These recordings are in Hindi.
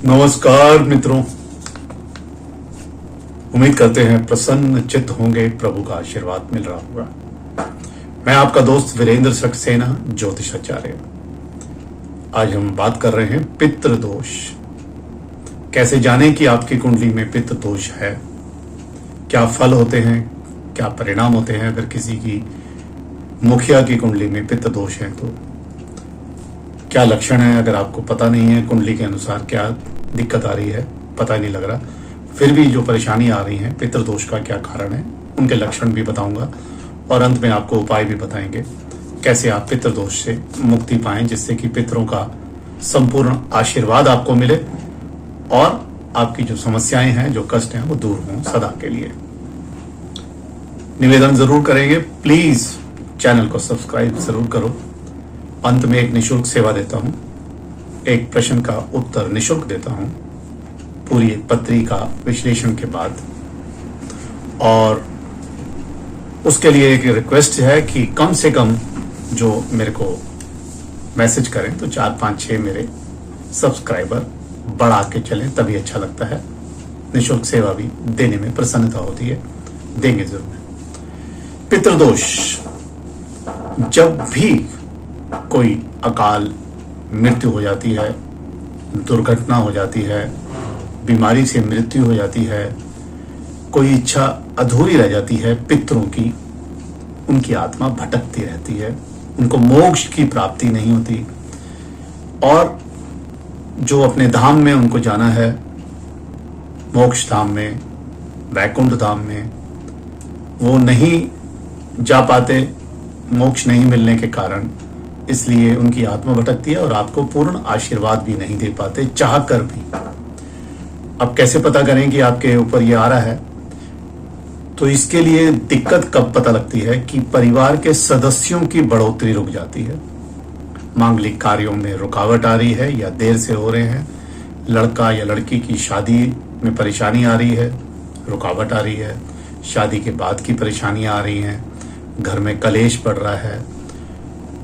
नमस्कार मित्रों, उम्मीद करते हैं प्रसन्न चित्त होंगे, प्रभु का आशीर्वाद मिल रहा होगा। मैं आपका दोस्त वीरेंद्र सक्सेना, ज्योतिषाचार्य। आज हम बात कर रहे हैं पितृ दोष। कैसे जानें कि आपकी कुंडली में पितृ दोष है, क्या फल होते हैं, क्या परिणाम होते हैं। अगर किसी की मुखिया की कुंडली में पितृ दोष है तो क्या लक्षण है। अगर आपको पता नहीं है कुंडली के अनुसार क्या दिक्कत आ रही है, पता नहीं लग रहा, फिर भी जो परेशानी आ रही है, पितृ दोष का क्या कारण है, उनके लक्षण भी बताऊंगा और अंत में आपको उपाय भी बताएंगे कैसे आप पितृ दोष से मुक्ति पाएं, जिससे कि पितरों का संपूर्ण आशीर्वाद आपको मिले और आपकी जो समस्याएं हैं, जो कष्ट हैं, वो दूर हों सदा के लिए। निवेदन जरूर करेंगे, प्लीज चैनल को सब्सक्राइब जरूर करो। अंत में एक निशुल्क सेवा देता हूं, एक प्रश्न का उत्तर निशुल्क देता हूं पूरी एक पत्री का विश्लेषण के बाद। और उसके लिए एक रिक्वेस्ट है कि कम से कम जो मेरे को मैसेज करें तो 4, 5, 6 मेरे सब्सक्राइबर बढ़ा के चलें, तभी अच्छा लगता है। निशुल्क सेवा भी देने में प्रसन्नता होती है, देंगे जरूर। पितृदोष, जब भी कोई अकाल मृत्यु हो जाती है, दुर्घटना हो जाती है, बीमारी से मृत्यु हो जाती है, कोई इच्छा अधूरी रह जाती है पितरों की, उनकी आत्मा भटकती रहती है, उनको मोक्ष की प्राप्ति नहीं होती और जो अपने धाम में उनको जाना है, मोक्ष धाम में, वैकुंठ धाम में, वो नहीं जा पाते मोक्ष नहीं मिलने के कारण। इसलिए उनकी आत्मा भटकती है और आपको पूर्ण आशीर्वाद भी नहीं दे पाते, चाह कर भी। अब कैसे पता करें कि आपके ऊपर ये आ रहा है? तो इसके लिए दिक्कत कब पता लगती है कि परिवार के सदस्यों की बढ़ोतरी रुक जाती है, मांगलिक कार्यों में रुकावट आ रही है या देर से हो रहे हैं, लड़का या लड़की की शादी में परेशानी आ रही है, रुकावट आ रही है, शादी के बाद की परेशानियां आ रही हैं, घर में कलेश पड़ रहा है,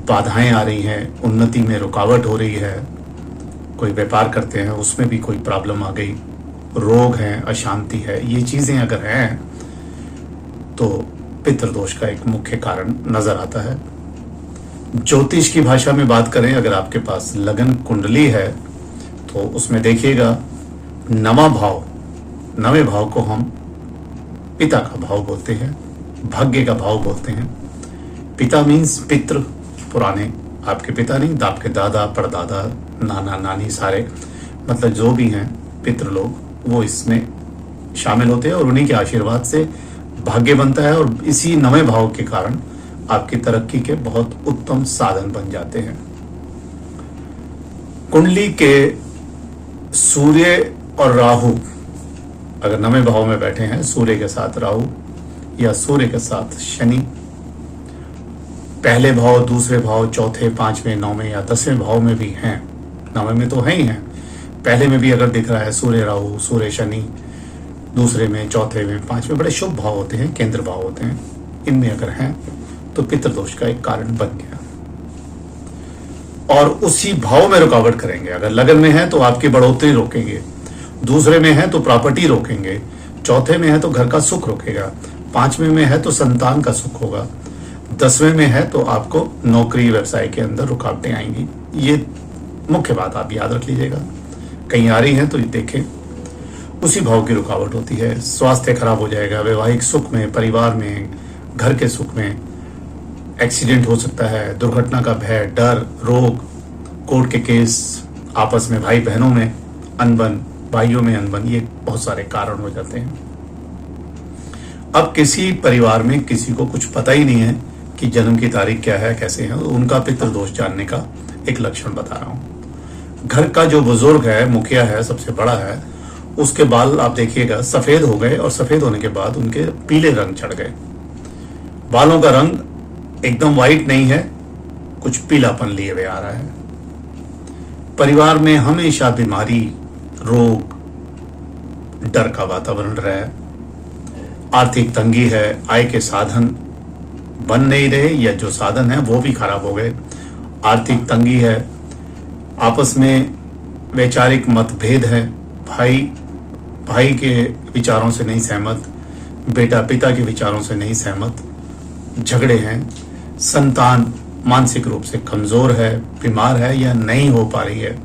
बाधाएं आ रही हैं, उन्नति में रुकावट हो रही है, कोई व्यापार करते हैं उसमें भी कोई प्रॉब्लम आ गई, रोग है, अशांति है, ये चीजें अगर हैं तो पितृदोष का एक मुख्य कारण नजर आता है। ज्योतिष की भाषा में बात करें, अगर आपके पास लगन कुंडली है तो उसमें देखिएगा नवा भाव, नवे भाव को हम पिता का भाव बोलते हैं, भाग्य का भाव बोलते हैं। पिता मीन्स पितृ, पुराने आपके पिता नहीं, आपके दादा, परदादा, नाना, नानी, सारे मतलब जो भी हैं पितृ लोग, वो इसमें शामिल होते हैं और उन्हीं के आशीर्वाद से भाग्य बनता है और इसी नवे भाव के कारण आपकी तरक्की के बहुत उत्तम साधन बन जाते हैं। कुंडली के सूर्य और राहु अगर नवे भाव में बैठे हैं, सूर्य के साथ राहु या सूर्य के साथ शनि, पहले भाव, दूसरे भाव, चौथे, 5वें, 9वें या 10वें भाव में भी हैं, 9वें में तो है ही हैं, पहले में भी अगर दिख रहा है सूर्य राहु, सूर्य शनि, दूसरे में, चौथे में, 5वें बड़े शुभ भाव होते हैं, केंद्र भाव होते हैं, इनमें अगर हैं तो पितृदोष का एक कारण बन गया और उसी भाव में रुकावट करेंगे। अगर लगन में है तो आपकी बढ़ोतरी रोकेंगे, दूसरे में है तो प्रॉपर्टी रोकेंगे, चौथे में है तो घर का सुख रोकेगा, 5वें में है तो संतान का सुख होगा, 10वें में है तो आपको नौकरी व्यवसाय के अंदर रुकावटें आएंगी। ये मुख्य बात आप याद रख लीजिएगा, कहीं आ रही हैं तो देखें, उसी भाव की रुकावट होती है। स्वास्थ्य खराब हो जाएगा, वैवाहिक सुख में, परिवार में, घर के सुख में, एक्सीडेंट हो सकता है, दुर्घटना का भय, डर, रोग, कोर्ट के केस, आपस में भाई बहनों में अनबन, भाइयों में अनबन, ये बहुत सारे कारण हो जाते हैं। अब किसी परिवार में किसी को कुछ पता ही नहीं है कि जन्म की तारीख क्या है, कैसे है, उनका पितृदोष जानने का एक लक्षण बता रहा हूं। घर का जो बुजुर्ग है, मुखिया है, सबसे बड़ा है, उसके बाल आप देखिएगा सफेद हो गए और सफेद होने के बाद उनके पीले रंग चढ़ गए। बालों का रंग एकदम व्हाइट नहीं है, कुछ पीलापन लिए हुए आ रहा है। परिवार में हमेशा बीमारी, रोग, डर का वातावरण रहा है। आर्थिक तंगी है, आय के साधन बन नहीं रहे या जो साधन है वो भी खराब हो गए। आर्थिक तंगी है, आपस में वैचारिक मतभेद है, भाई भाई के विचारों से नहीं सहमत, बेटा पिता के विचारों से नहीं सहमत, झगड़े हैं, संतान मानसिक रूप से कमजोर है, बीमार है या नहीं हो पा रही है,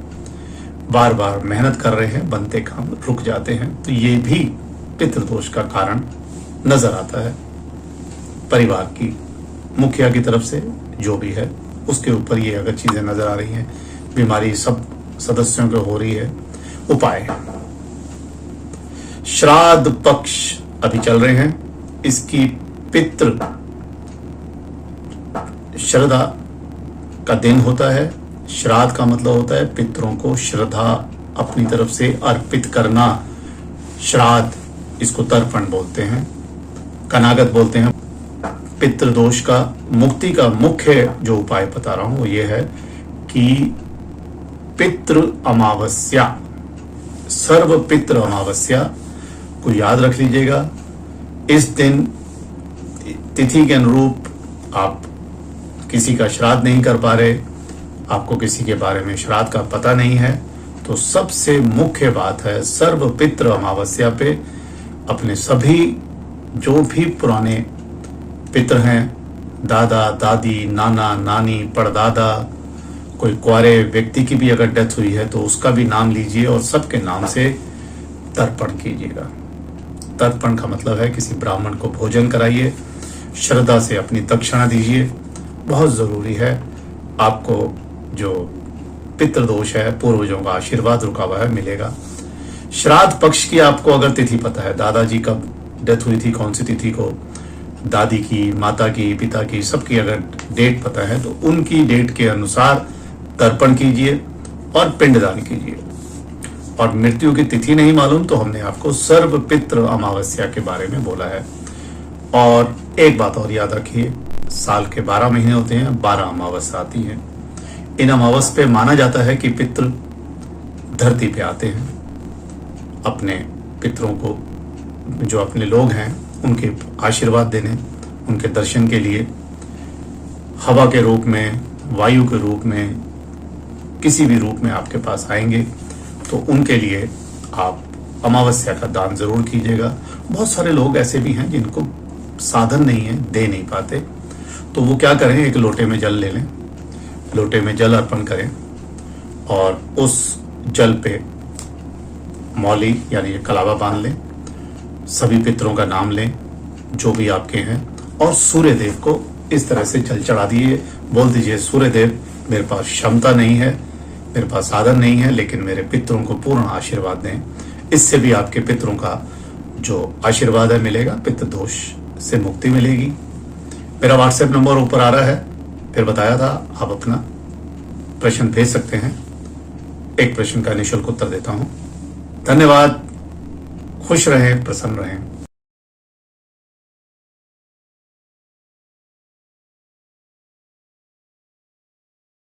बार बार मेहनत कर रहे हैं, बनते काम रुक जाते हैं, तो ये भी पितृदोष का कारण नजर आता है। परिवार की मुखिया की तरफ से जो भी है उसके ऊपर ये अगर चीजें नजर आ रही हैं, बीमारी सब सदस्यों को हो रही है। उपाय, श्राद्ध पक्ष अभी चल रहे हैं, इसकी पितृ श्रद्धा का दिन होता है। श्राद्ध का मतलब होता है पितरों को श्रद्धा अपनी तरफ से अर्पित करना। श्राद्ध, इसको तर्पण बोलते हैं, कनागत बोलते हैं। पितृदोष का मुक्ति का मुख्य जो उपाय बता रहा हूं वो ये है कि पितृ अमावस्या, सर्व पितृ अमावस्या को याद रख लीजिएगा। इस दिन तिथि के अनुरूप आप किसी का श्राद्ध नहीं कर पा रहे, आपको किसी के बारे में श्राद्ध का पता नहीं है, तो सबसे मुख्य बात है सर्व पितृ अमावस्या पे अपने सभी जो भी पुराने पितृ हैं, दादा दादी, नाना नानी, परदादा, कोई कुंवारे व्यक्ति की भी अगर डेथ हुई है तो उसका भी नाम लीजिए और सबके नाम से तर्पण कीजिएगा। तर्पण का मतलब है किसी ब्राह्मण को भोजन कराइए, श्रद्धा से अपनी दक्षिणा दीजिए। बहुत जरूरी है, आपको जो पितृदोष है, पूर्वजों का आशीर्वाद रुका हुआ है, मिलेगा। श्राद्ध पक्ष की आपको अगर तिथि पता है, दादाजी कब डेथ हुई थी, कौन सी तिथि को, दादी की, माता की, पिता की, सबकी अगर डेट पता है तो उनकी डेट के अनुसार तर्पण कीजिए और पिंडदान कीजिए। और मृत्यु की तिथि नहीं मालूम तो हमने आपको सर्व पितृ अमावस्या के बारे में बोला है। और एक बात और याद रखिए, साल के 12 महीने होते हैं, 12 अमावस्या आती हैं। इन अमावस पे माना जाता है कि पितृ धरती पे आते हैं, अपने पितरों को, जो अपने लोग हैं उनके आशीर्वाद देने, उनके दर्शन के लिए हवा के रूप में, वायु के रूप में, किसी भी रूप में आपके पास आएंगे, तो उनके लिए आप अमावस्या का दान जरूर कीजिएगा। बहुत सारे लोग ऐसे भी हैं जिनको साधन नहीं है, दे नहीं पाते, तो वो क्या करें, एक लोटे में जल ले लें, लोटे में जल अर्पण करें और उस जल पे मौली यानी कलावा बांध लें, सभी पितरों का नाम लें जो भी आपके हैं, और सूर्य देव को इस तरह से जल चढ़ा दिए। बोल दीजिए, सूर्य देव, मेरे पास क्षमता नहीं है, मेरे पास साधन नहीं है, लेकिन मेरे पितरों को पूर्ण आशीर्वाद दें। इससे भी आपके पितरों का जो आशीर्वाद है मिलेगा, पितृदोष से मुक्ति मिलेगी। मेरा व्हाट्सएप नंबर ऊपर आ रहा है, फिर बताया था, आप अपना प्रश्न भेज सकते हैं, एक प्रश्न का निःशुल्क उत्तर देता हूं। धन्यवाद, खुश रहें, प्रसन्न रहें।